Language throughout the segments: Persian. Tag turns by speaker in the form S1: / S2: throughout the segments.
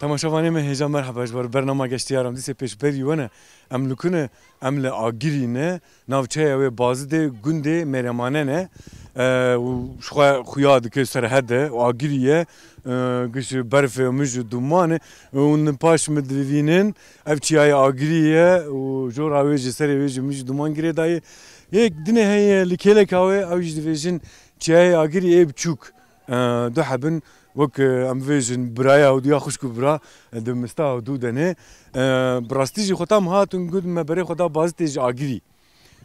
S1: تماشاوانه من هجا مرحبا اجبار برنامه گشتیارم دیسه پیش بری ونه املکونه امل آگیری نه ناوچه و بازده گنده مرمانه نه و خویاد که سرحده و آگیریه گش برف مج دومانه اون پاش مدوینن افچیای آگیریه و جور آویج سری ویج مج دومان گیره دای یک دنه هی لکیله کاوه آویج دویجن چیای آگیری اب چوک دو حبن وك ام فيجن برايا وديا خشكو برا دمستا ودودنه براستيجي ختام هاتون قد ما بري خدا بازتيج اگري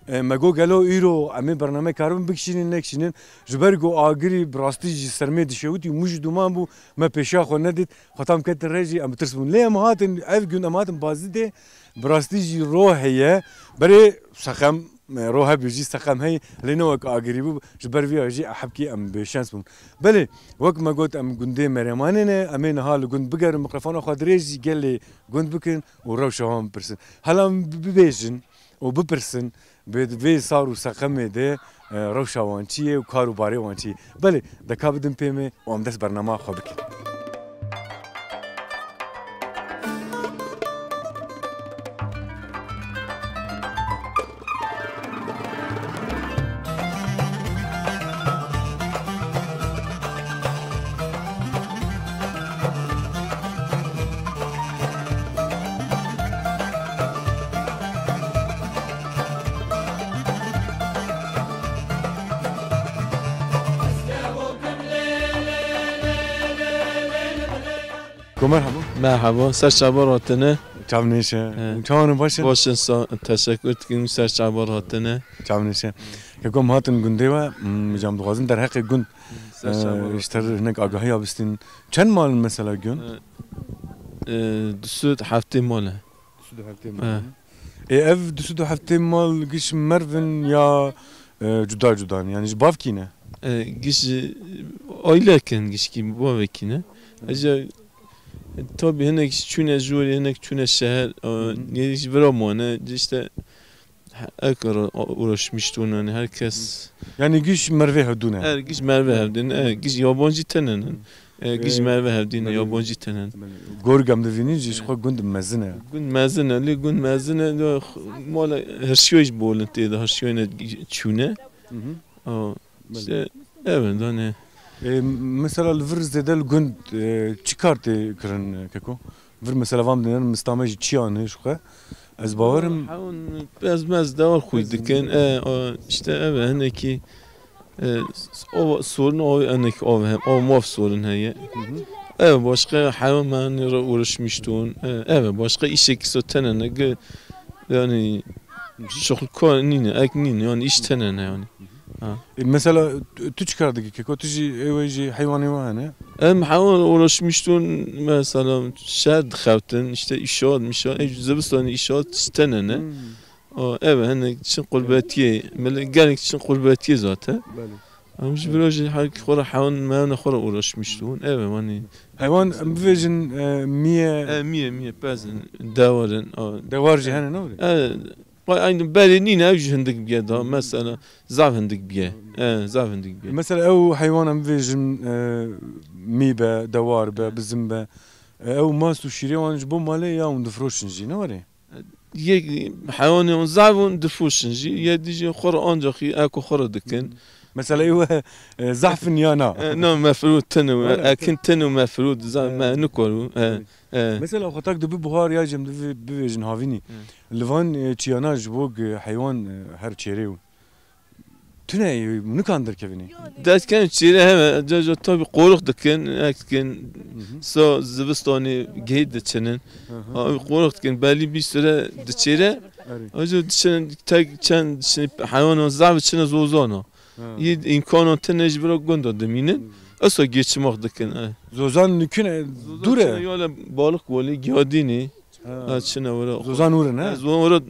S1: ما جو قالو ايرو امي برنامج كاربن بكشينين نكشينين جبرجو اگري براستيجي سرمي دشوتي مش دومان بو ما بيشا خو ندت ختام كت رجي ام ترسمون ليه ما هاتن اف جن اماتن بازدي براستيجي روحيه بري سخم روها بيجي سقم هي لينوك اقريبو جبر اجي احبكي ام بشانس بون بلي وقت ما قلت ام قندي مريماننا امين هال قند بقر الميكروفون اخذ ريجي قال لي قند بكن وروشه هون برسن هلا ببيجن وببرسن بي صاروا سقم ده روشه وانشي وكارو باري وانشي بلي دكا بدن بيمي وام دس برنامج خبك مرحبا
S2: مرحبا سرچابار هاتنه
S1: چام نیشه چون باشه
S2: باشن تشکر کنیم سرچابار هاتنه
S1: چام نیشه که کم هاتن گنده و میجام دوازن در حق گند اشتر هنگ آگاهی آبستین چند مال مثلا گند
S2: دوسود هفته ماله
S1: اف دوسود هفته مال گیش مرون یا جدا جدا یعنی باف کینه
S2: گیش آیله کن گیش کی باف کینه اجا tabii henek çüne juri henek çüne şehir yani veramane işte akara uğraşmıştı yani herkes
S1: yani giş merve hevdune
S2: her giş merve hevdine giş yabancı tenen giş merve hevdine yabancı tenen
S1: gorgam devini giş xo gund mezine
S2: gund mezine mala her şey bolun tede her şey çüne işte evet yani
S1: مثلا الفرز ده الجند تشكارتي كرن كيكو فر مثلا فام دينر مستعمل تشيانه شوخه از باورم
S2: az دور خويد كان işte evet هنكي o sorun o هنك o maf sorun هي evet başka hayvanlarla uğraşmıştım evet başka iş ekisi tenene yani şokul konine eknine yani iş tenene yani
S1: مثلا تو çıkardık ki ko tuji evaji hayvanı var ne?
S2: Hayvan uğraşmıştın mesela şehir dikhaftın işte işaret zebistani işaret stenene. Evet hani için kurbetiye gelmek için kurbetiye zaten. Ama biraz halk khora hayvan ma khora uğraşmıştın evet hani
S1: hayvan bivejin miye
S2: bazen davarın
S1: davarcı hani ne oluyor?
S2: aynı belini ne yüzündik bir daha mesela zavındık bir zavındık bir
S1: mesela ev hayvanım vejim mibe davar be bizim be ev masu şiriyan bu male ya und froşinci ne var ya
S2: ye hayvanın zavun dfuşinci ya diye khora ancak ako khora dikin
S1: mesela ev zahfın yana
S2: no mefrut tenu akin tenu mefrut ma nukoru
S1: مثلا خطاك دبي بخار يا جم دبي بيجن هافيني لفان تشياناج بوق حيوان هر تشيريو تناي من كاندر كيفيني
S2: داس كان تشيري هم جوجو توبي قورق دكن اكن سو زبستوني جيد دچنن قورق دكن بالي bir süre دچيره اجو دچن تاك چن حيوان زعب چن زوزانو يد امكانو تنجبرو گوندو دمينن Asla geçmek dikin.
S1: Zozan nüküne dure.
S2: Yola balık voli giyadini. Açına vura.
S1: Zozan uğrun ha.
S2: Zozan vura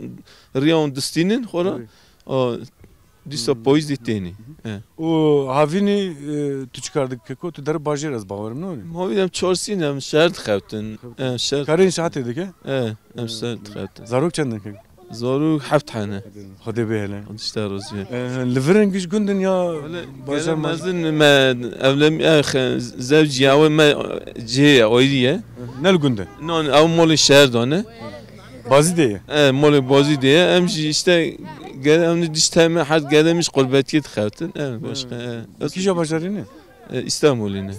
S2: riyan destinin khora. Disa poiz diteni.
S1: O havini tu çıkardık keko tu dar bajeraz bavarım ne oluyor?
S2: Havinem çorsinem şert xavtin. Şert.
S1: Karin saat edik ha?
S2: Em şert xavtin.
S1: Zarok çandın keko.
S2: زارو حفت حنه
S1: خدي بهلا
S2: اشتا روزي
S1: لفرنجش جندن يا
S2: باشا مازن ما أولم أخ زوجي أول ما جي أويدية
S1: نل جندن
S2: نون أو مول الشهر دانه
S1: بازی دیه
S2: مال بازی دیه امشی işte گرم دیشتم حد گرمش قلبتیت خاطن başka
S1: کیجا بجارینه
S2: İstanbul'ine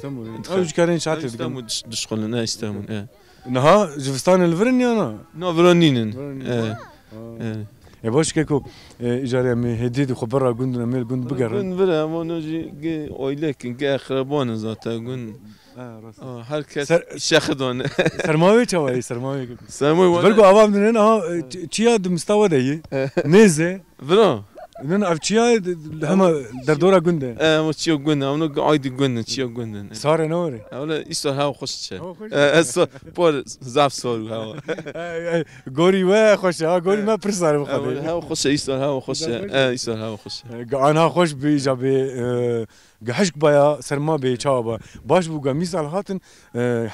S1: اوج کارین شات
S2: İstanbul dışkoluna İstanbul
S1: نها جفستان الفرن یا نه
S2: Navraninin
S1: باش که کو اجاره می هدید خو برا گندن میل گند بگرن
S2: gün bir ama noji oylekin ge akrabanı zaten gün herkes şahıdane
S1: سرمایه چوایی سرمایه
S2: سرمایه
S1: بلگو عوام دنن ها چیا مستوى دی نیزه
S2: برا
S1: نن اف چیا هم در دورا گنده
S2: ama çiyo gün onu aydı gün çiyo gün
S1: ساره نوری
S2: öyle ister hava hoşça por zaf soru hava
S1: گوری و خوش ها گوری ما پرسار بخواد
S2: hava hoşça ister hava hoşça ister hava hoşça
S1: آنها خوش بی جابه گهشک بایا سرما به چابا باش بو گمیس الهاتن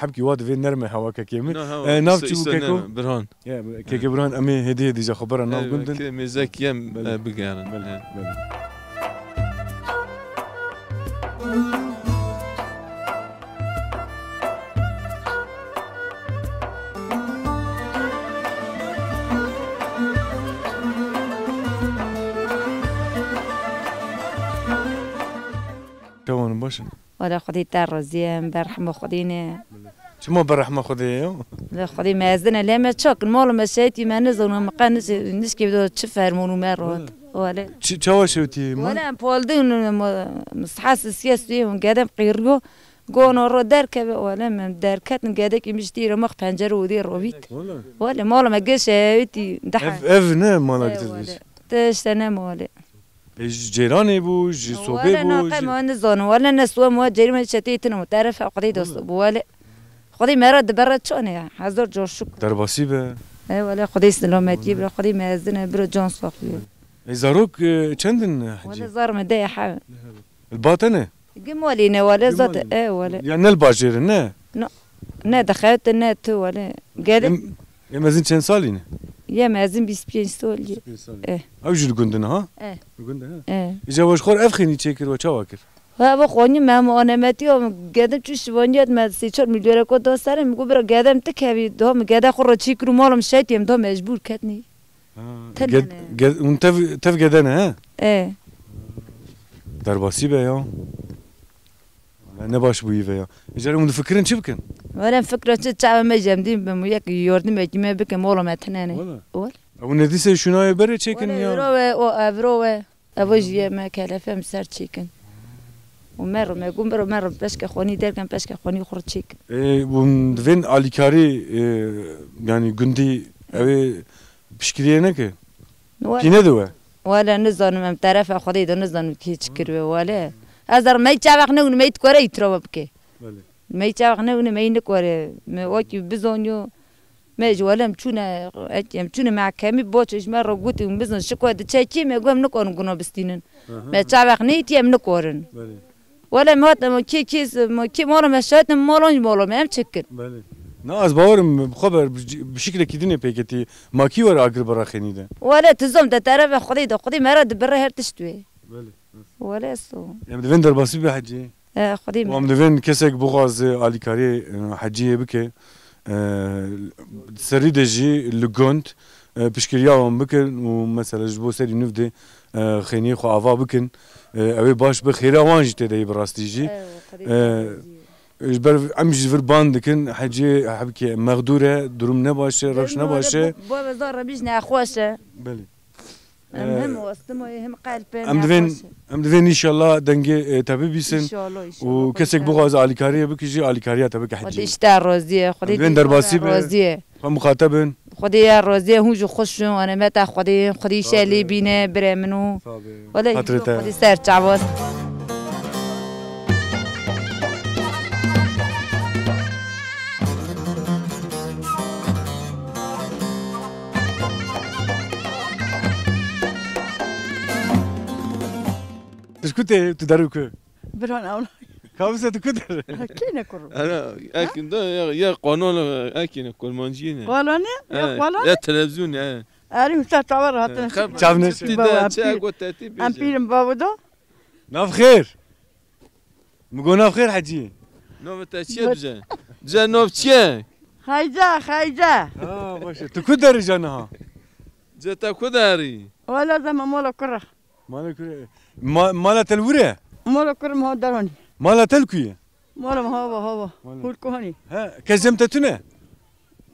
S1: حبکی واد وی نرمه هوا ککیمی ناف چی بو ککو
S2: برهان
S1: ککی برهان امی هدیه دیجا خبر ناف گندن
S2: که مزک یم بگیرن
S1: توان باشه
S3: ولا خدي ترزيم برحمة خدينا
S1: شما برحمه خدي
S3: لا خدي مازنا لا ما تشوك المول مشيتي ما نزل ما قنس نسكي بدو تشفر مونو مرات ولا
S1: چاوا شوتي
S3: ولا بولدين مصحاس السياسي وقاعد قيرجو قونو رو دركب ولا من دركات نقعدك مشتير مخ بنجر ودير روبيت ولا مال ما جاش هيتي دحا
S1: اف نه مالا قدرش
S3: تشتنا مال
S1: جيراني بو جي صوبي
S3: ولا
S1: بو
S3: ناقم ونزون ولا نسوا مو جريمة شتيتنا متعرف قضية دوست ولا خدي مرد برد شون يا حضر جوشك
S1: درباسي به
S3: اي ولا خدي سلامتي بلا خدي مازن برو جون صافي
S1: زاروك چندن
S3: ولا
S1: حجي
S3: زار مدي حاول
S1: الباطنه
S3: قمولينا ولا زاد اي ولا
S1: يعني الباجير نه
S3: نا دخلت النت ولا قال
S1: يا مازن چند سالينه
S3: يا مازن 25 سال ايه
S1: او جل گندن ها
S3: ايه
S1: گندن
S3: ايه
S1: اجا واش خور افخيني تشكر و چاواكر
S3: ها بخوني ما انا متي قدم تشوش ونيت ما 3 مليون كو دو سر مگو برا قدم تكبي دو قدا خور تشكر مالم شيتيم دو مجبور كتني
S1: انت تف قدنا ها
S3: ايه
S1: درباسي به يا نه باش بوي ويا اجا من فكرن چه بكن
S3: ولا فكرة تشعب ما جامدين بموياك يوردن ما بك مالم اتناني
S1: ولا او نديسه شنو بري تشيكن يا
S3: افرو ابوجي ما كلفه مسار تشيكن ومر ما يقوم برو مر بس كخوني دير كان بس كخوني خور تشيكن
S1: ومن اليكاري يعني جندي اوي بشكرينه كي كي ندوه
S3: ولا نزن من طرف خدي دو نزن كي تشكر ولا ازر ما يتابع نون ما يتكوري يتروب بك ما يتابع نون ما ينكوري ما وقت بزونيو ما جوالم تشونا اتيم تشونا مع كامي بوتش مره قلت بزن شكو تشاكي ما قوم نكون كنا بستينن ما يتابع نيتي ام نكورن ولا ما كي ماله مشات مالون ما تشكر
S1: ناز باورم خبر بشكل كدينه بيكتي ما كي ورا اقرب راخني ده
S3: ولا تزوم تعرف خدي مرد برا هر تشتوي ولا سو
S1: يعني دفن درباسي بحجي
S3: خدي
S1: وام دفن كسك بغاز اليكاري حجيه بك سري دجي لغونت بشكرياهم بكن ومثلا جبو سري نفدي خيني خو افا بكن اوي باش بخير وانجي تدي براستيجي بر امج فربان دكن حجي حبكي مغدوره دروم نباشه روش نباشه
S3: بابا زار بيجنا خوشه
S1: بلي
S3: مهم وسطمو هم قلب
S1: ام دفن ان شاء الله دنگي تبي بيسن
S3: ان شاء الله
S1: وكسك بغاز اليكاريه بكجي اليكاريه تبك حجي
S3: خدي اشتار روزيه خدي
S1: دفن درباسي
S3: روزيه
S1: مخاطبن
S3: خدي روزيه هو جو خوش انا متى خدي شالي بينا برمنو ولا خدي سر تعبان
S1: كنت تدرك
S4: برهان أول
S1: خمسة كدر
S4: كينا كرو
S2: أنا أكيد ده يا قانون أكيد كل مانجينا
S4: قالوني
S2: يا تلفزيون
S4: آری مستا تاور هاتن
S1: چاو نشه.
S2: تیده چه گوتتی
S4: ام
S2: بیشه
S4: پیرم بابا دو
S1: ناف خیر مگو ناف خیر حجی
S2: نوم تا چیه بجه بجه نوم چیه
S4: خایجا خایجا
S1: باشه تو کد داری جانه ها
S2: جه تا کداری
S4: ولا زما مولا كره
S1: مالا تلوره
S4: مولا كره ما دروني
S1: مالا تلکویه
S4: مولا ما هو هو كهني
S1: ها کزم تتونه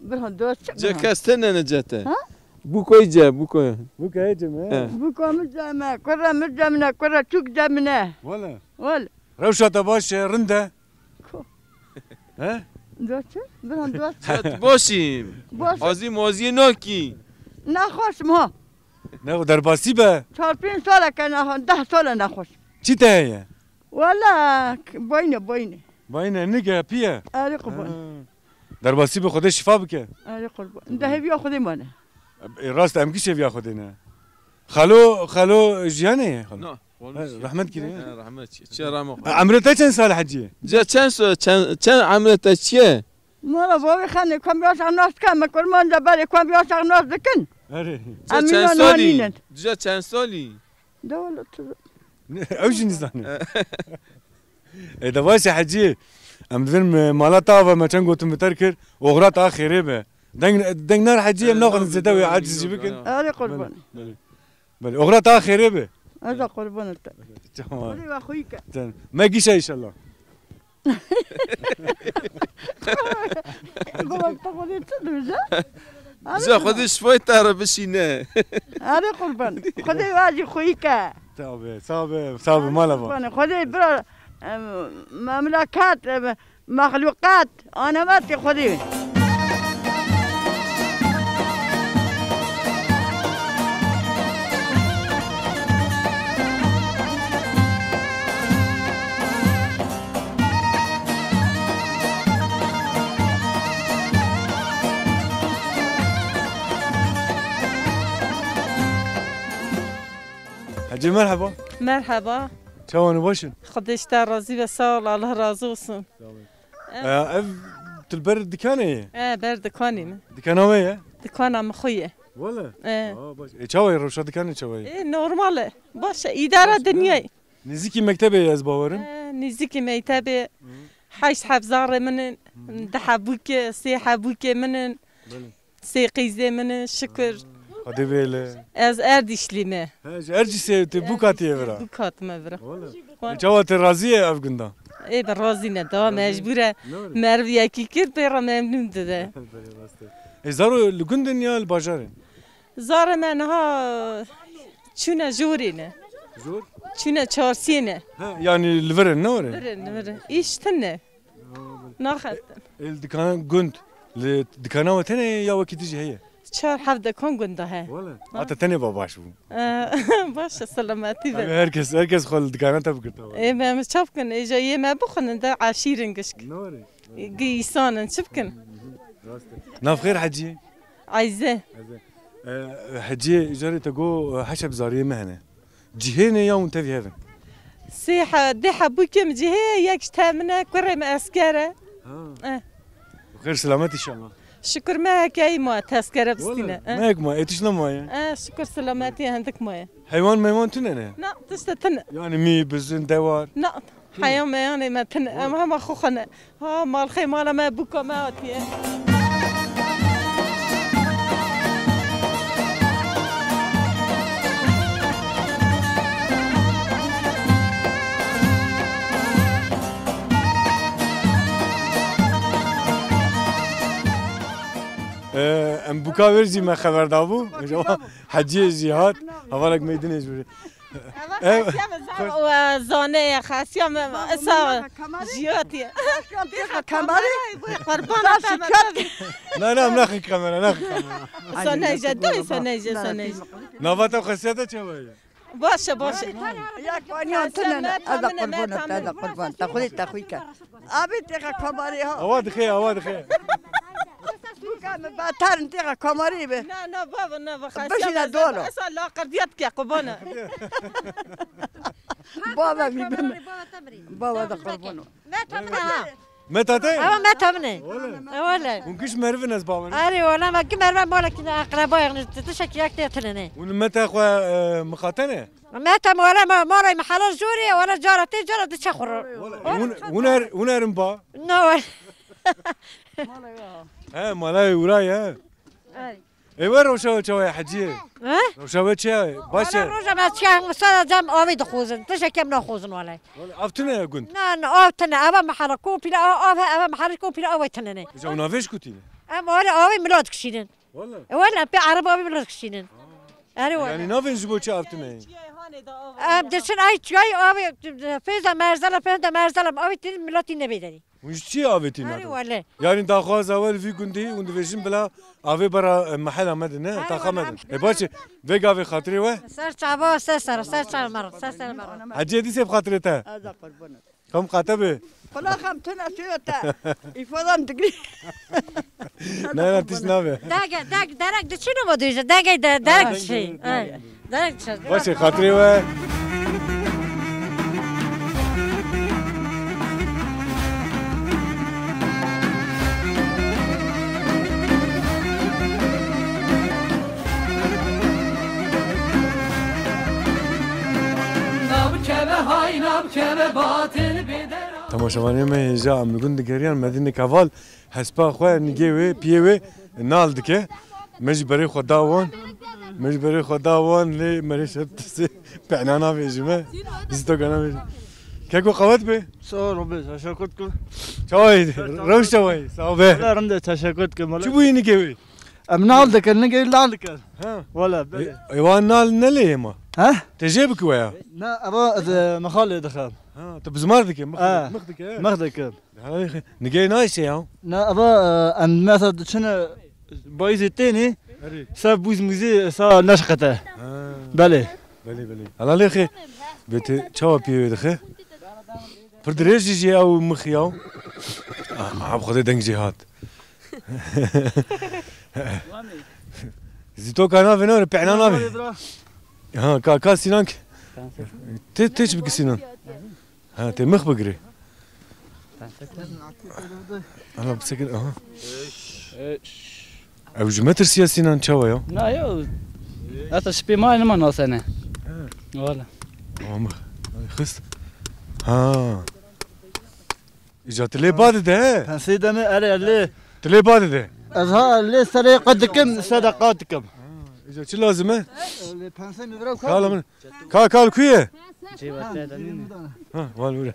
S4: برهن دوست
S2: جه کستنه نجته
S4: ها؟
S2: بو کوی جه بو کوی
S1: بو که جمعه
S4: بكو مجامع كره مجامع كره تشوك جامنا
S1: ولا
S4: ولا
S1: روشة باش رنده ها
S4: دوست برهن دوست
S2: چت باشیم
S4: باش
S2: آزی موزی ناکی
S4: نخوش ما
S1: نه در باسی به
S4: 4-5 سال كان 10 سال نخوش
S1: چی تهیه
S4: ولا بوينه
S1: باینه نگه پیه
S4: آره قربان
S1: در باسی به خودش شفا بکه
S4: آره قربان ده بیا خودی منه
S1: راست ام کی شفیا خودینه خالو جیانه خالو
S2: نه
S1: رحمت کردی
S2: رحمت چه رحمت
S1: عمرت چند سال حجیه
S2: جه چند عملت چیه
S4: مولا بابي خاني كم بيوسع ناس كم كل ما ندبر كم بيوسع ناس ذكن
S1: آره
S2: جه چند سالی جه چند سالی
S4: دولة
S1: اوش نزانه دواش حجیه ام دفن مالا طاوه ما كان قلت متركر وغرات اخره به دنگ نار حجیه مناخذ زدوي عاجز بكن
S4: هذا قربان
S1: بل وغرات اخره به
S4: هذا قربان
S1: تمام
S4: ولي واخويك
S1: ما يجيش ان شاء الله
S4: قول تقولي تدوزا
S2: جه خودش فوی تاره بشینه
S4: هذا قربان خذي واجي خويك
S1: صعب مالا با
S4: خذي برا مملكات مخلوقات انا ما خذي
S1: حجی مرحبا
S5: مرحبا
S1: چاوانو باشن
S5: خدش در راضی و سال الله راضی olsun.
S1: اف تلبر دکانه
S5: بر دکانیم.
S1: دکانه
S5: دکانم خویه.
S1: ولا باش چاوی روشا دکانه چاوی
S5: نورماله. باشه اداره دنیای.
S1: نزیکی مکتبه از باورم
S5: نزیکی مکتبه 8 حفظار منن 10 حبوک 3 حبوک منن 3 قیزه منن شکر
S1: هادی بیله
S5: از اردیشلیمه
S1: ارجی سه بوکاتیه برا
S5: بوکات مبره
S1: چاوات راضیه افگندا
S5: بر راضی ندا مجبوره مروی کی کرد برا ممنون داده
S1: زارو لگندن یا الباجاره
S5: زار منها چونه جورینه
S1: زور
S5: چونه چارسینه
S1: yani liverin ne var?
S5: برن ایشتنه ناخد
S1: الدكان جند الدكانه وتنه يا وكيتجي هي
S5: 4 هفته کن گنده ها
S1: والله حتى تاني باباش بو
S5: باشه سلامتی به
S1: هركز خل الدكانه تبقى
S5: ما مش كن اجا ما بخن ده عشيرن قشك
S1: نوري
S5: قيسان شبكن
S1: ناف خير حجي
S5: عايزه
S1: حجي جاري تقو حشب زاريه مهنه جهينه يوم تفي هذا
S5: سيحه دي حبوك مجهي ياك تامنا كرم اسكره
S1: خير سلامتي ان شاء الله
S5: شكر ما كاي ما تسكره بستينا
S1: ماك ما ايتش ما
S5: شكر سلامتي عندك ما
S1: حيوان ميمون تنه
S5: لا تستتن
S1: يعني مي بزن دوار
S5: لا حيوان ما يعني ما تن ما خوخنا ها مال خي مال ما بوكا ما تي
S1: ام بوكاورزي ما خبر دابو حجي زياد حوالك ميدان يجبري
S5: وزانه خاصيام اسا جياتي
S4: كمالي
S5: قربان
S1: لا مناخ كاميرا ناخ كاميرا
S5: سنه جدا سنه جدا
S1: نوبات خاصيته چوي
S5: باشه باشه
S4: يا كوني انتنا هذا قربان تاخذي تاخويك ابي تيخا كمالي ها
S1: اواد خي
S4: كان باتار انتيخا كمالي به
S5: لا بابا خاصيام
S4: بشنا دولو
S5: اسا لا قرديتك يا قبانه
S4: بابا بابا ده قربانه
S1: متى تي
S6: اما ما تمني
S1: ولا
S6: ولا
S1: ونكش مرفن از باون
S6: اري والله ما كمل مالك اقربا يعني تشك ياك تتلني
S1: ونمتى اخو مخاطنه
S6: ما تم ولا ما راي محل زوري ولا جارتي جارتي تشخر
S1: ونرم با
S6: نو
S1: ها مالاي وراي ها ايوه روشا يا حجيه
S6: ها
S1: روشا تشا باشا
S6: روجا ما تشان مستعد جام اوي دخوزن تشك يم نخوزن ولا
S1: افتنا يا كنت
S6: نا اوتنا ابا محل كوبي ابا محل كوبي اوي تنني
S1: جاونا فيش كنتي
S6: اما ولا اوي ملاد كشينن
S1: والله
S6: ولا بعرب اوي ملاد كشينن اري
S1: يعني نافين جبو تشا افتنا
S6: دشن اي تشاي اوي فيزا مرزله فيزا مرزله اوي تين ملاتي نبيدني
S1: وش تشي افيتي
S6: اري ولا
S1: يعني داخواز اول في كنتي وندفيشن بلا افي برا محل مدن تا خمدن اي باشا فيغا في خاطري و
S6: سر شعبا سر مره سر مره
S1: حجيه دي سيف خاطرتها
S4: هذا قربنا
S1: كم خاطبه
S4: فلا خمتنا سيوتا يفضل تقري
S1: لا تسنابه
S6: داك درك دشنو ما دوجه درك شيء درك شيء
S1: باشا خاطري و تماشاوانه من هجا ام نگون دگریان مدینه کاوال حسبا خو نگیوی پیوی نال دکه مجبری خدا وان لی مرشت سه پعنانا بیجمه زیتو گنا بیج کیکو قوت به
S7: سوال به تشکر کن
S1: چای روش چای صاحبه
S7: لا رنده تشکر کن
S1: چی بوی نگیوی
S7: ام نال دکن نگی لال دکن
S1: ها
S7: ولا
S1: ایوان نال نلی ما
S7: ها
S1: تجيبك وياه
S7: نا ابا مخالي دخل
S1: ها طب زمردك مخدك
S7: مخدك
S1: نجي نايس يا
S7: نا ابا ام مثلا شنو بايز التاني ساب بوز موزي صار نشقته بله
S1: بلي على الاخي بيت تشاو بي دخه بردريج جي او مخياو عم خدي دنج جهات زيتو كان فينو بيعنا نافي ها كا سينانك تيش بك سينان ها تمخ بقري انا بسكن او جمتر سياسينا نشاوى يا
S8: لا يو أتش بما إنما نوصلنا ولا
S1: مخ خست ها اجت لي بعد ده
S7: نسيت انا اللي
S1: تلي بعد ده
S7: ازها اللي سري قدكم صدقاتكم
S1: اجت شو لازمه
S7: اللي بانسي مبروك
S1: قال من قال كويه ها والو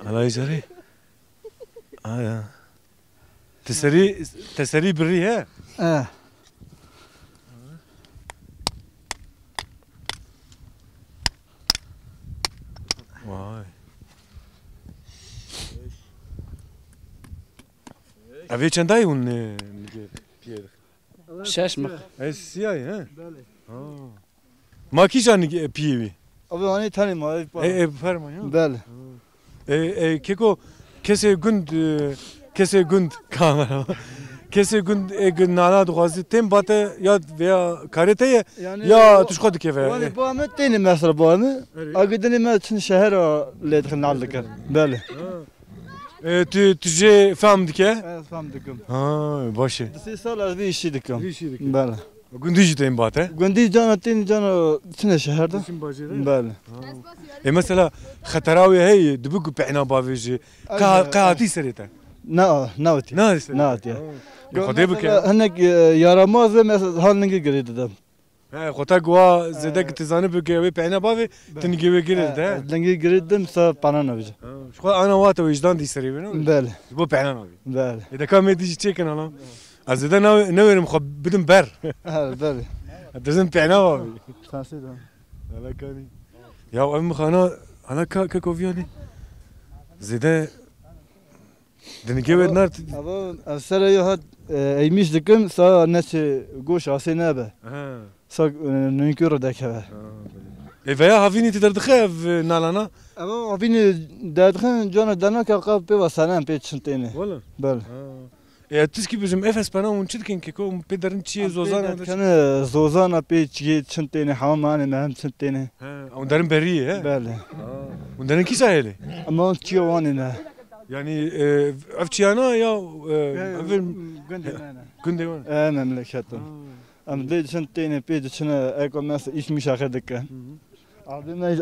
S1: على يجري يا تسري بري ها واي افي چندای اون پیر
S8: شش مخ
S1: سیای ها ما کی جان پیوی
S7: ابي انا ثاني ما
S1: فرما
S7: بله
S1: کیکو کسی گند کامرا کسی گند نالا دوازی تیم باته یا ویا کارته یا توش خود کیفه
S7: وانا بامه تاني مثلا بامه اقدني ما تشن شهر اللي دخلنا على الكل بله
S1: تجي فهم دكه
S7: فهمتكم
S1: باشه
S7: سي صار في شيء دكم بله
S1: گندیجی تیم باته
S7: گندی جانا تين جانا تشن شهر ده بله
S1: مثلا خطراوي هي دبقوا بعنا بافيجي قاعدي سريتا
S7: ناوتي ناوتي
S1: خديبك
S7: هناك يا رماز مثلا هال نجي قريد دم
S1: خطا قوا زدك تزاني بقى بعنا بافي تنجي قريد ده
S7: نجي قريد دم صار بانانا بيجي
S1: شو انا واتو وجدان دي سري
S7: بله
S1: بو بعنا نبي
S7: بله
S1: اذا كان ما تيجي تشيكن انا ازدا ناوي مخبدن بر
S7: بله
S1: لازم بعنا بافي
S7: تنسيت
S1: انا كاني يا ام انا كوفياني زيدا دنجي نار
S7: ابا السنه يهد ايميش دكم صار ناس قوش عسينابه صار ننكر دكه
S1: ايفيا هافيني تقدر تخاف نالانا
S7: ابا هافيني دادخن جانا دانا كقاب بي وسلام بي تشنتيني
S1: والله
S7: بله
S1: Ya tiski bizim efes pana un çitkin ki ko pederin çiye zozan.
S7: Kana zozana pe çiye çintene hamane mehem çintene.
S1: Ha, onların beriye he.
S7: Bele.
S1: Onların ki sahili.
S7: Ama on çiye vanine.
S1: Yani evçiyana ya günde var.
S7: Memleketim. Ama de çintene pe çine ekonomisi iş müşahedekke.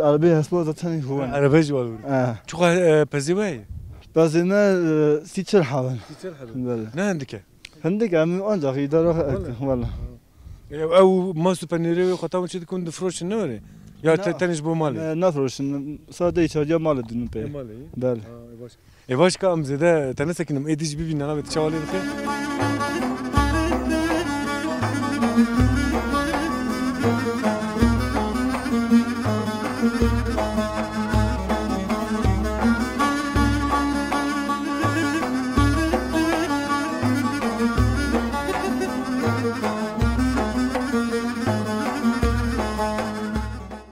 S7: Arabi hesbo zaten huwa.
S1: Arabaj var. Çok pezive.
S7: Bazına siçer havan.
S1: Siçer havan.
S7: Bele.
S1: Ne hendike?
S7: Hendek ama ancak idare valla.
S1: او ما سوپرنیری خاطر چه کند فروش نمیره یا تنش بو مالی
S7: نفروشن ساده ایچ مال دونو په بله
S1: باش کام زده تنسه کنم ایدیش ببین انا بتشاولی بخیر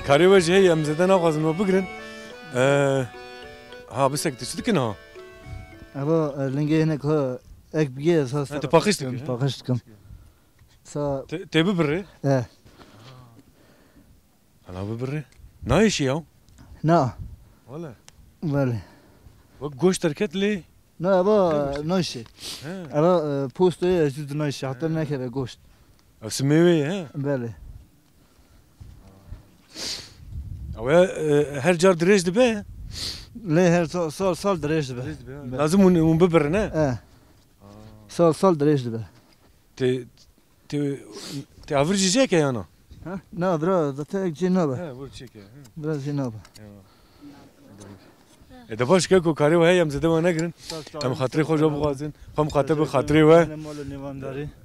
S1: کاری وجه هی ام زدن آغازن و بگرن ها بسک تشتی کنه ها
S7: اما لنگه اینه که اک بیه اساس
S1: انت پاکشت کن
S7: پاکشت کن سا
S1: تی ببره انا ببره نایشی او
S7: نه
S1: ولی
S7: بله
S1: و گوش ترکت لی
S7: نه ابا نایشی ابا پوست جد نایشی حتی نکره گوشت
S1: او سمیوی ها
S7: بله
S1: او هر جار دريج دبه
S7: ليه هر سال دريج دبه
S1: لازم ون ببرنا
S7: سال دريج دبه
S1: تي افرج جيك يا انا
S7: ها لا برا تاك جنابه
S1: ها بور جيك
S7: برا جنابه
S1: اذا باش كاكو كاري وهي ام زدوا نقرن ام خاطري خوجا بغازن خم خاطر خاطري و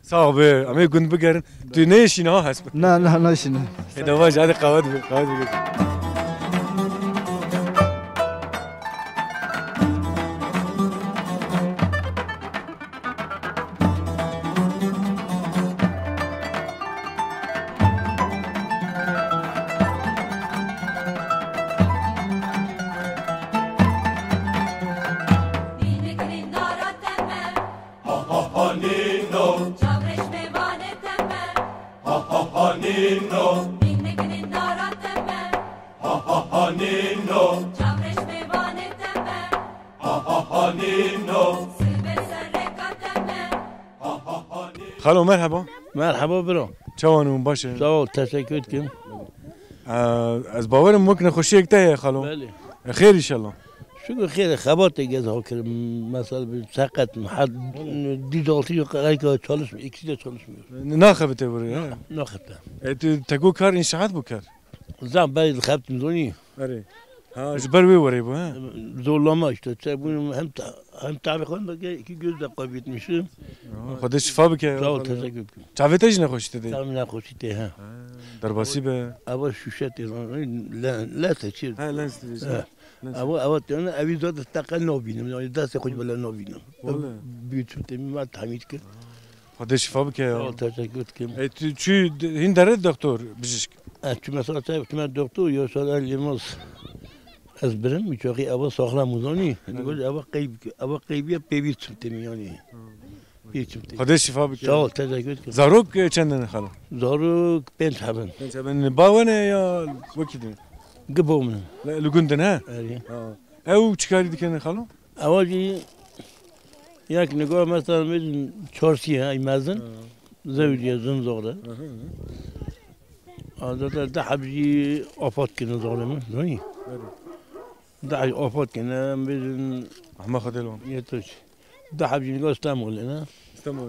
S1: صعب امي كنت بقرن تنيشي نا حسب
S7: لا لا ناشنا
S1: اذا باش هذه قواد خالو مرحبا
S9: مرحبا برو
S1: چوانون باشه
S9: سوال تشکر کن
S1: از باورم ممکنه خوشی اکته خالو
S9: بله
S1: خیر ان شاء الله
S9: شو خیر خبرت گذار کرد مثلا سقط حد دیجالتی قرای که چالش اکسیده چالش میاد
S1: نه خبته بری
S9: نه خبته
S1: تو تگو کار انشاءات بکر
S9: زن باید خبت میزونی
S1: آره ها جبر وی وری با
S9: زولما işte çabuk hem tabi konda ki göz de qabit mişim
S1: خدا شفا بکه
S9: sağ ol teşekkür ederim
S1: چاویتش نخوشیده دی
S9: tamam ne خوشیده ha
S1: درباسی به
S9: اول شوشت لا تشير
S1: ها لنس
S9: اول انا ابي زاد تقل نوبينم يعني داس خوش بلا نوبينم بيتم ما تحميد كده
S1: خدا شفا بکه
S9: sağ ol teşekkür ederim
S1: تو چی هین داره دکتر بجشک
S9: şu mesela tabii doktor Yosal Elmas ezberim mi çok iyi ama sağlam uzani yani ama kaybiye peviçim temi yani peviçim temi
S1: خدا شفا بکه
S9: sağ ol teşekkür ederim
S1: زاروک چندن خالو
S9: zaruk penç haben
S1: من باونه یا وکیدن
S9: gıbomun
S1: لگوندن ها
S9: yani
S1: او چیکاری دیکنه خالو
S9: avacı yak nego mesela biz çorsiye aymazın zavdiye zın zorda هذا ده حبجي أفات كنا ظالمين نوني ده أفات كنا بين
S1: ما خدلهم
S9: يتوش ده حبجي نقول استعمل لنا
S1: استعمل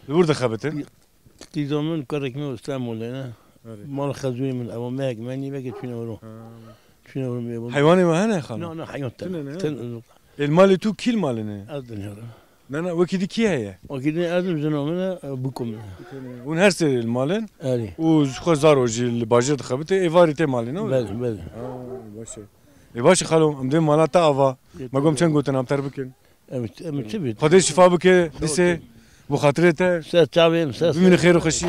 S1: الورده خبته
S9: في زمان كرك مو استعمل لنا ما خذوني من أول ما هيك ماني بقيت فينا وروح فينا وروح
S1: حيواني ما هنا خالو
S9: لا حيوان تن
S1: المال تو كيل مالنا
S9: أذن هذا
S1: انا وكيدي كي هي
S9: وكيدي أذن زنومنا بكم
S1: ون هرس المالن
S9: أري
S1: وخو زاروجي الباجر خبته ايفاريتي مالنا
S9: بله بله
S1: باشه باشه خالو امدي مالata ava ما قوم چن گوتن ابتر بكن
S9: أمت تبي
S1: خدي شفا بك دسه بخاطرته
S9: ستعبين
S1: من خير وخشي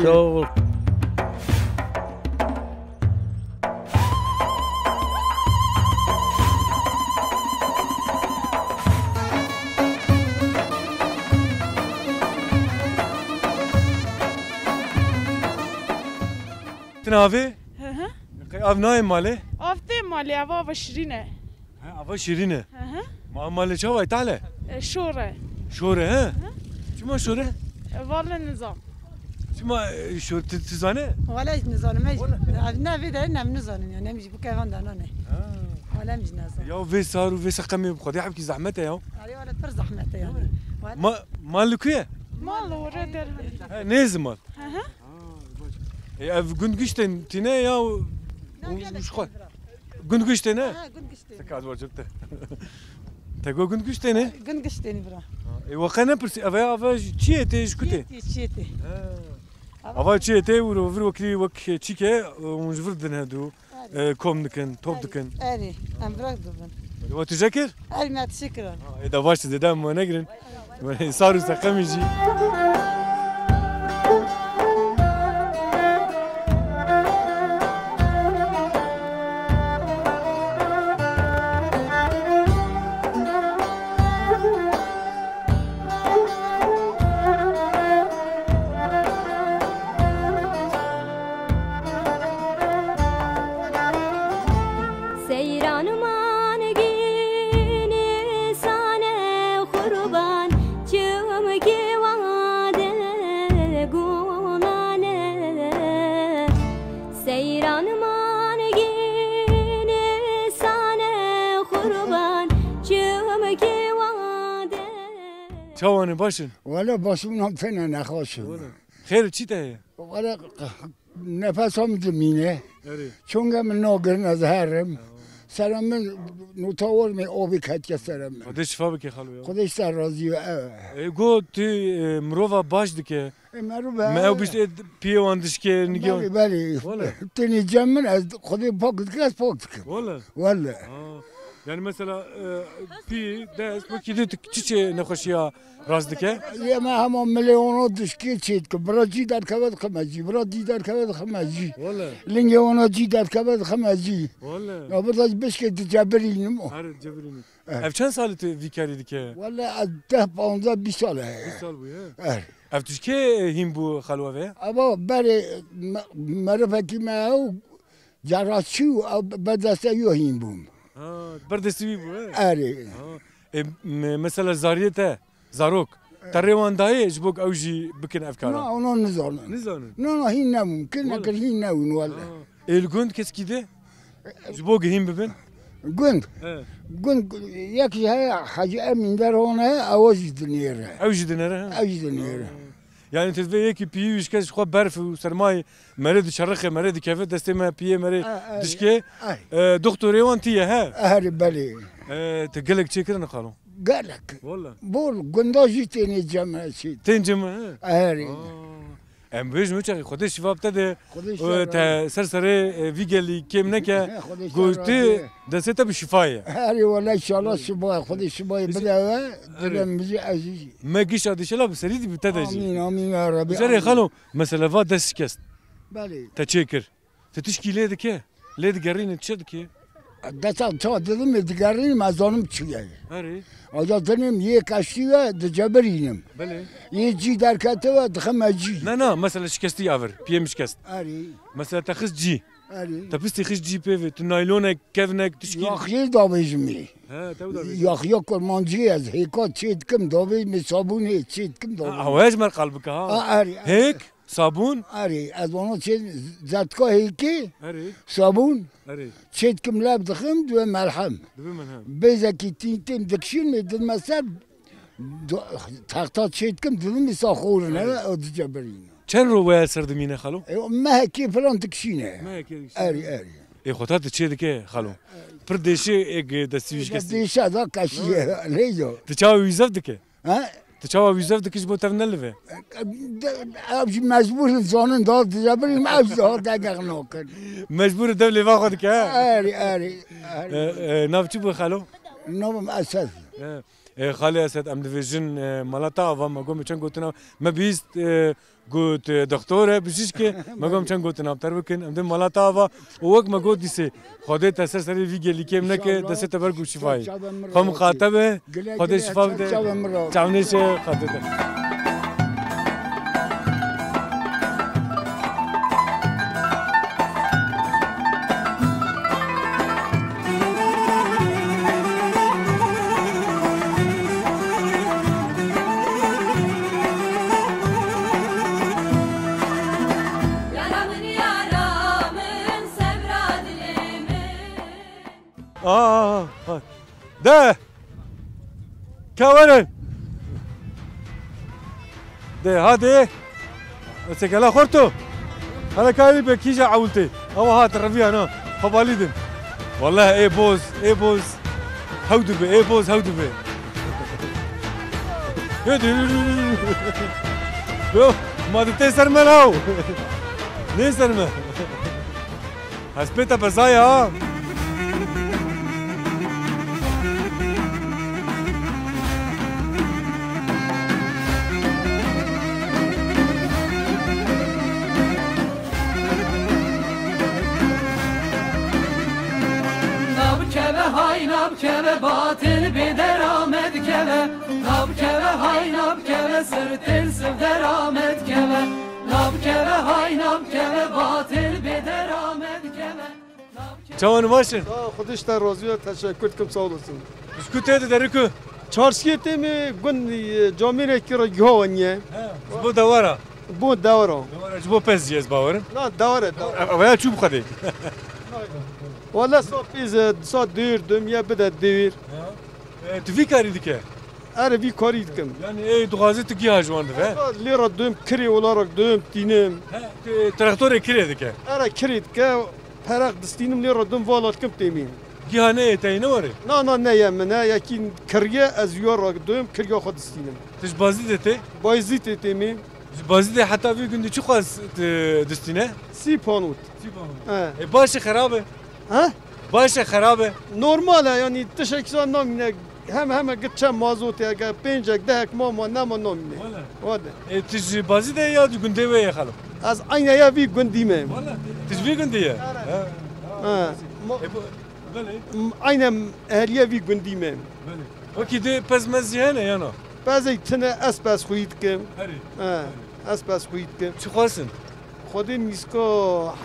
S1: تنافي
S10: Hı.
S1: اف ناي مالي
S10: Avte mali ava şirine.
S1: ها افا شيرينه
S10: Hı.
S1: ما مالي شو تعالى
S10: Şore.
S1: شوره ها شو ما شوره
S10: Vallahi nizam.
S1: شو ما شو تزانه
S6: ولا نزانم نه ویده نم نزانم یا نمیشه بو کیوان دانانه ولا مش نزانم
S1: يا في صار وفي سقمي بخدي حبكي زحمته يا
S6: آره ولا پر زحمته يعني
S1: ما مالكيه
S10: Mal orada.
S1: نازل مال
S10: Hı.
S1: اف قندقشتن تنا يا وش خو قندقشتن ها
S6: قن قشتي
S1: سكاد وجبته تقول قندقشتن
S6: قن قشتي برا
S1: وخنا برسي افا شي تيش كنتي
S6: شيتي
S1: افا شي تي ورو وكري وك تشيكه ونجفردن هادو كوم دكن توب دكن
S6: اري ام براك دبن
S1: وتذكر
S6: اري ما تشكرا
S1: اذا باش زدام ما نقرن صاروا سقم يجي شواني باشن
S11: ولا باشون فينا نخاشون
S1: خير چی ته
S11: ولا نفسهم زمینه چون من ناگرن از هرم سرم من نوتاور می آبی کت که سرم
S1: خودش شفا بکی خالو
S11: خودش سر راضی و
S1: گو تی مروفا باش دکه ما او بیشت پیواندش که نگه
S11: بله بله تنی جمن از خودی پاک دکه از پاک دکه ولی
S1: yani mesela pi ders bu kidi çiçe ne hoşya razdike
S11: ya ma hamam milyonu düşke çet ki braci der kavet khamaji braci der kavet khamaji
S1: valla
S11: linge ona ci der kavet khamaji
S1: valla
S11: ya burada beşke tecabirinim o
S1: her cebirinim evçen salı vikari dike
S11: valla adah panza bir sal
S1: bir sal bu ya ev tuşke him bu khalwave
S11: ama bari marifeti ma o jarraçu bedase yo him bu
S1: بردستی بو
S11: آره
S1: مثلا زاریته زاروک تریوان دایش بوک اوجی بکن افکار
S11: نه اونا نزانن نه هین نممکن نکر هین نون ولی
S1: الگوند کس کیده جبوک هیم ببین
S11: گوند یکی های حاجی امین در هونه اوجی دنیره
S1: يعني تدفي كي بيوش كاش خو برف وسرماي مريض شرخه مريض كيف دستما بيه مريض دشكي دكتور وانتي ها
S11: اهري بالي
S1: تقلك شي كده نقالو
S11: قالك
S1: والله
S11: بول قنداجي تاني جمع شي
S1: تنجم
S11: اهري
S1: ام بيج مچ خودش شفا بتده تا سرسره ویگلی کم نکه گوشتی دسته بشفایه
S11: هری والله ان شاء الله شفا خودش شفا بده دلم مزي عزيز
S1: ما گیش ادیشلا بسری دی بتده
S11: امين امين يا ربي
S1: جري خلو مثلا فا دس كست
S11: بالي
S1: تشكر تشكيله دكه ليد قرين تشدكي
S11: دسا تو dedim edgarini mazonum çıkıyor.
S1: Hadi.
S11: Azatanım ye kaşıyor da ceberinim.
S1: Bale.
S11: Ye ci derkate ve dıkamaci.
S1: لا مثلا شكستي افر بي مش كست.
S11: Hadi.
S1: مثلا تخص جي.
S11: Hadi.
S1: تبستي خش جي بي تنايلونك كيفنك تشكيل.
S11: Yaxşı davajmi.
S1: Ha تاودا.
S11: Yaxşı kurmancı az heka çetkim davaj mi sabunu çetkim davaj.
S1: هواج مر قلبك ها.
S11: Hadi.
S1: هيك صابون.
S11: Hadi. Az onu çet zatka heki.
S1: Hadi.
S11: Sabun.
S1: Hadi.
S11: Çetkim lab dıkım ve melham. Bezeki tintim dikşin mi dilmezse tahta çetkim dedim mi sahurun ha o ceberin.
S1: چند روایت سردمینه خالو؟
S11: ما هيك فلان تكشينه.
S1: ما هيك.
S11: اري اري.
S1: اي خطات تشي دكه خالو. پردیشه اگ دستیش کسی.
S11: دستیشه دا کشیه لیجو.
S1: تچاو ویزاف دکه.
S11: ها؟
S1: تچاو ویزاف دکه جبو تفنلوه.
S11: ابج مجبور زانن داد جبری مابج داد دقیق نکن.
S1: مجبور دوله واخد که.
S11: اري اري.
S1: ناف چی بو خالو؟
S11: نام اسد.
S1: خاله اسد ام دیویژن مالاتا و ما گم چن گوتنا ما بیست گوت دکتره بشیش که ما گم چن گوتنا تر بکن ام دم مالاتا و وق ما گوت دیسه خودت اثر سری ویگلی کم نکه دست تبر گو شفای خم خاطبه خودت شفا بده چاونیش خاطر كورن ده هادي سكلا خورتو انا كاري بكيجا عولتي او هات الربيع انا خباليدن والله ايه بوز هودو بي ايه بوز هودو بي يو ما تتسر من هاو نسر من هسبيتا بزايا ها
S12: Keve batil bir deramet keve Nab keve hay nab keve sırtıl sıv deramet keve Nab keve hay nab keve batil bir deramet keve
S1: Çavanı başın.
S13: خودش در روزیه تشکر کم سال است.
S1: اسکو تیده دریکو.
S13: چارسیه تیمی گوندی جامعه کی را گهوانیه.
S1: بو دوارا.
S13: بو دوارا.
S1: دوارا جبو پس جیز باورم.
S13: نه دواره.
S1: اویا چوب خدی.
S13: والله صار فيز صار دير دمية بدأ دير.
S1: تفي كاري ديك.
S13: أنا في كاري دكم.
S1: يعني إيه دغازة تجيها جوان ده.
S13: اللي ردم كري ولا ردم تينم.
S1: تراكتور كري ديك.
S13: أنا كري دك فرق دستينم اللي ردم والله كم تيمين.
S1: جيها نه تاينه وري.
S13: نا نيا منا يكين كريه أزيار ردم كريه خد دستينم.
S1: تش بازي دته؟
S13: بازي تيمين.
S1: بازي ده حتى في كندي شو خاص دستينه؟
S13: سي بانوت.
S1: باش خرابه.
S13: ها؟
S1: باشه خرابه
S13: نورماله يعني تشكسان نامینه هم قد چه مازوت یا پنجک دهک ما نامینه واده
S1: تج بازی ده یا گنده و یا خالو
S13: از عین یا وی گندیمه
S1: والله تج وی گنده یا
S13: بله عین اهلیه وی گندیمه
S1: بله وکی ده پس مزیانه یا نه
S13: پس ایتنه اسپاس خوید کم اسپاس خوید کم
S1: چی خواستن
S13: خودی میسکو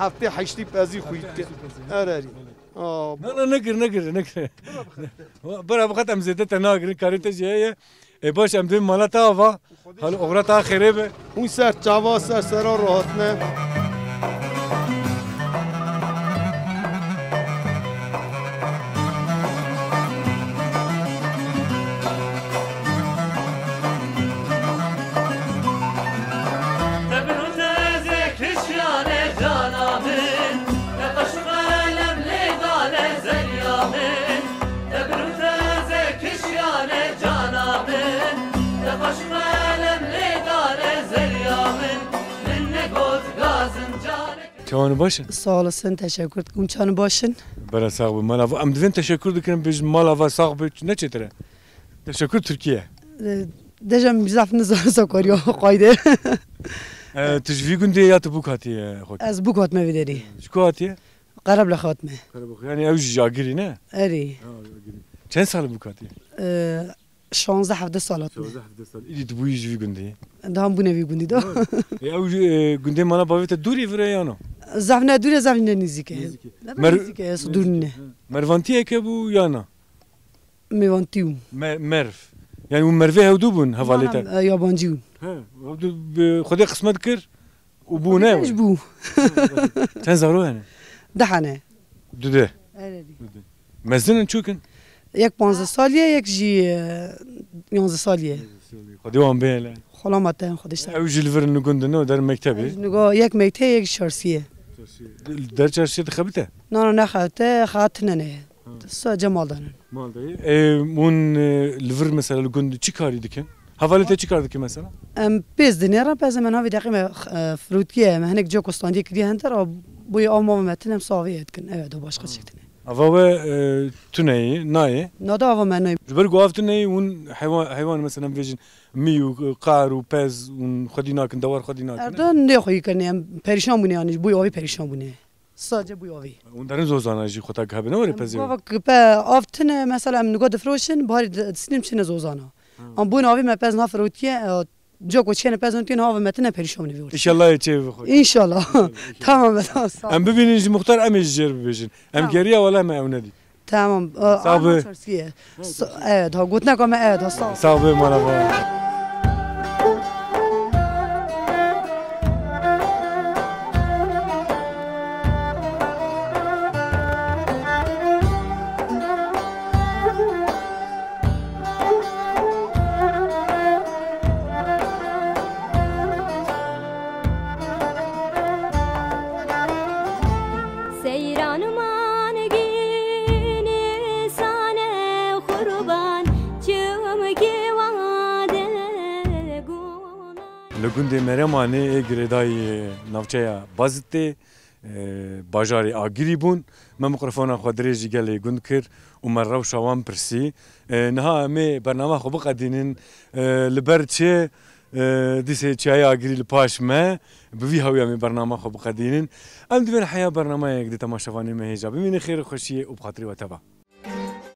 S13: هفته هشتی پزی خوید کم آره
S1: نه نگر برا بخاطر ام زیده تناگر کارت جیه باش ام دیم مالا تاوا حال اغرا تا خربه
S13: اون سر جوا سر راحت نه
S1: چون باشن
S14: سال سن تشکر کنم چون باشن
S1: برای ساق مالا ام دوین تشکر دکرم بیش مالا و ساق بیش نچتره تشکر ترکیه
S14: دجم بزاف نزار سکاریا قایده
S1: تجوی گنده یا تو بکاتیه خود
S14: از بکات می‌داری
S1: چکاتیه
S14: قرب لخاتمه
S1: یعنی اوج جاگیری نه
S14: اری
S1: چند سال بکاتیه
S14: 16 17 سالات
S1: 16 17 سال ایدی تو بویی جوی گنده
S14: دام بونه وی گندی دو
S1: اوج گنده مالا باویت دوری وره یا نه
S14: زفنه دوری زفنه نزدیکه نزدیکه صدورنه
S1: مروانتیه که بو یا نه
S14: میوانتیو
S1: مرف یعنی اون مروه هودو بون حوالیت
S14: یابانجیو
S1: خودی قسمت کر و بو نه
S14: ايش بو
S1: چند زارو هنه
S14: دهنه
S1: دوده مزنن چوکن
S14: یک 15 سالیه یک جی 11 سالیه
S1: خودی وام بیله
S14: خلامته خودش
S1: او جلور نگوندنو در مکتبی
S14: نگاه یک مکتب یک شارسیه
S1: در چارسیه خبته
S14: نه نخبته خاطنه نه سا جمال دارن
S1: مال دایی اون لور مثلا لگوند چی کاری دکن حوالیت چی کار دکی مثلا
S14: پیز دنیرا پیز من هاوی دقیقه فروتیه مهنک جو کستاندی کدی هندر بوی آمام متنم ساویت کن اوه باشقه چکتنه
S1: اوه تونهی نایه
S14: نادا اوه من نای
S1: جبر گواف تونهی اون حیوان مثلا ویژن میو قار و پز اون خودی ناکن دوار خودی ناکن
S14: اردن نه خویی کنیم پریشان بونه یعنی بوی آوی پریشان بونه ساجه بوی آوی
S1: اون درن زوزانه جی خودت گه بنوری پزی
S14: گفت که آفتن مثلا نگاه دفروشن باری دستیم چنه زوزانه ام بوی آوی مپز نافروتیه جو کوچه پز نتین آوی متن پریشان نمی‌بود
S1: ان شاء الله چه بخوای
S14: ان شاء الله تمام بس
S1: ام ببینید مختار امیج جر ببینید ام گریه ولا ما اوندی
S14: تمام
S1: صعب
S14: ها قلت لكم
S1: صعب مالا لگوندی مرمانه گردای نوچه بازده باجاری آگیری بون من میکروفون خودریجی گلی گند کر و مرو شوام پرسی نها می برنامه خوب قدینن لبرچه دیسه چای آگیری لپاش ما بوی هویا می برنامه خوب قدینن ام دوین حیا برنامه یک دی تماشاوانی مهیجا ببینی خیر خوشی و بخاطری و تبا